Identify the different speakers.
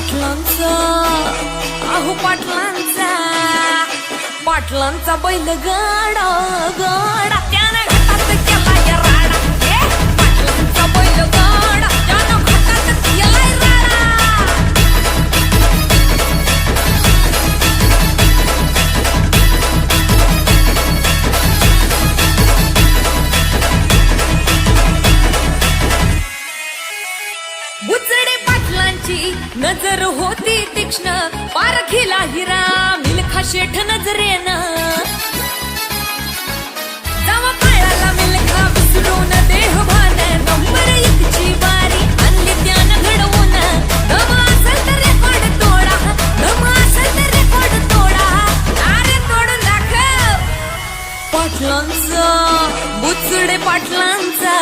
Speaker 1: पाटलांचा अहो पाटलांचा बैल गाडा गाडा त्यानं घाटात केला या राडा. पाटलांचा बैल गाडा त्यानं घाटात केला राडा. बुचडे पाटलांची नजर होती तीक्ष्ण पारखीला हिरा मिल्खा शेठ नजरेनं